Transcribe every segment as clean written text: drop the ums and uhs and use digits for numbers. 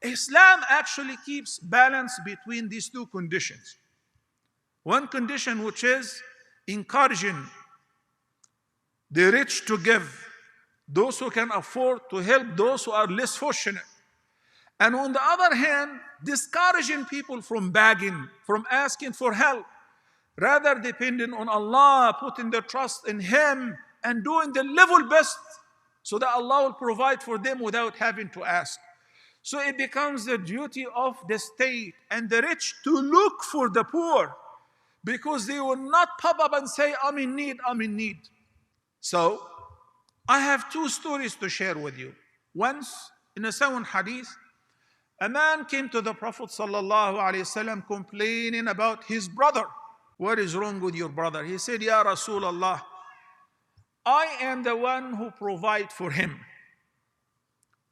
Islam actually keeps balance between these two conditions. One condition, which is encouraging the rich to give, those who can afford to help those who are less fortunate. And on the other hand, discouraging people from begging, from asking for help, rather depending on Allah, putting their trust in Him, and doing the level best so that Allah will provide for them without having to ask. So it becomes the duty of the state and the rich to look for the poor, because they will not pop up and say, I'm in need, I'm in need. So I have two stories to share with you. Once, in a sound hadith, a man came to the Prophet ﷺ complaining about his brother. What is wrong with your brother? He said, Ya Rasulullah, I am the one who provides for him.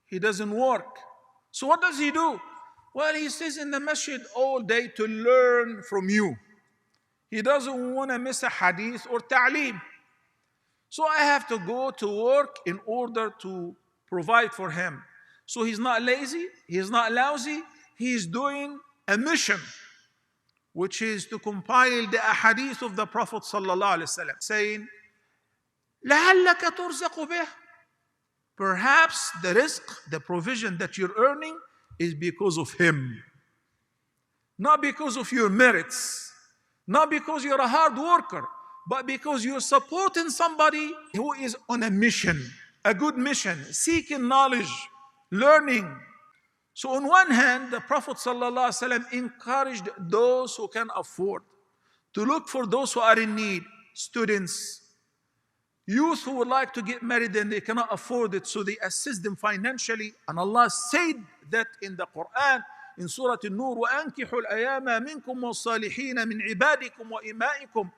He doesn't work. So what does he do? Well, he stays in the masjid all day to learn from you. He doesn't want to miss a hadith or ta'aleem. So I have to go to work in order to provide for him. So he's not lazy, he's not lousy, he's doing a mission, which is to compile the ahadith of the Prophet ﷺ, saying, لَعَلَّكَ تُرْزَقُ بِهِ. Perhaps the rizq, the provision that you're earning, is because of him. Not because of your merits, not because you're a hard worker, but because you're supporting somebody who is on a mission, a good mission, seeking knowledge, learning. So on one hand, the Prophet ﷺ encouraged those who can afford to look for those who are in need, students, youth who would like to get married and they cannot afford it, so they assist them financially. And Allah said that in the Quran, in Surah An-Nur, وَأَنْكِحُوا الْأَيَامَ مِنْكُمْ وَالصَّالِحِينَ مِنْ عِبَادِكُمْ وَإِمَائِكُمْ.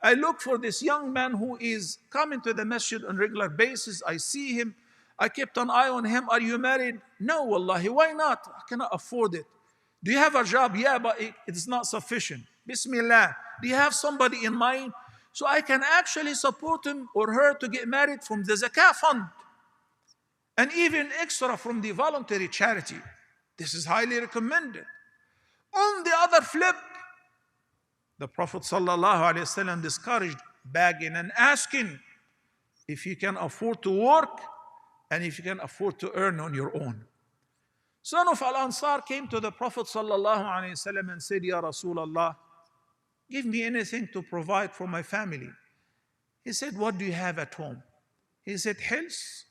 I look for this young man who is coming to the masjid on a regular basis. I see him. I kept an eye on him. Are you married? No, wallahi. Why not? I cannot afford it. Do you have a job? Yeah, but it's not sufficient. Bismillah. Do you have somebody in mind? So I can actually support him or her to get married from the zakah fund, and even extra from the voluntary charity. This is highly recommended. On the other flip, the Prophet ﷺ discouraged begging and asking if you can afford to work and if you can afford to earn on your own. Son of Al-Ansar came to the Prophet ﷺ and said, Ya Rasulullah, give me anything to provide for my family. He said, what do you have at home? He said, Hils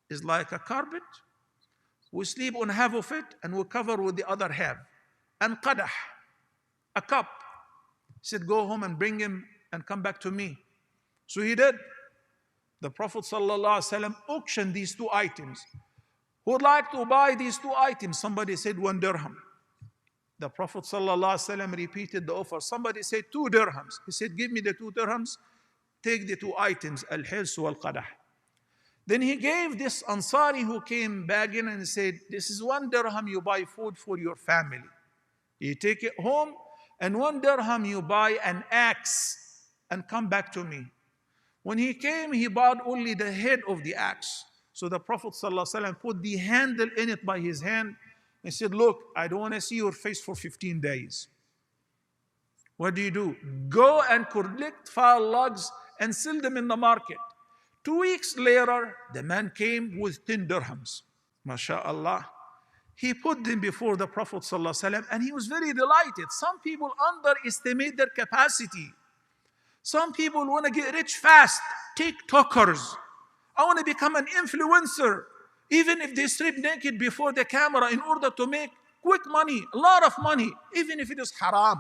is like a carpet. We sleep on half of it and we cover with the other half. And qadah, a cup. He said, go home and bring him and come back to me. So he did. The Prophet ﷺ auctioned these two items. Who would like to buy these two items? Somebody said 1 dirham. The Prophet ﷺ repeated the offer. Somebody said 2 dirhams. He said, give me the 2 dirhams. Take the 2 items, al-hils wal-qadah. Then he gave this Ansari who came begging and said, this is 1 dirham, you buy food for your family. You take it home, and 1 dirham you buy an axe and come back to me. When he came, he bought only the head of the axe. So the Prophet ﷺ put the handle in it by his hand and said, look, I don't want to see your face for 15 days. What do? Go and collect 5 logs and sell them in the market. 2 weeks later, the man came with 10 dirhams. MashaAllah. He put them before the Prophet ﷺ and he was very delighted. Some people underestimate their capacity. Some people want to get rich fast. TikTokers. I want to become an influencer. Even if they strip naked before the camera in order to make quick money, a lot of money, even if it is haram.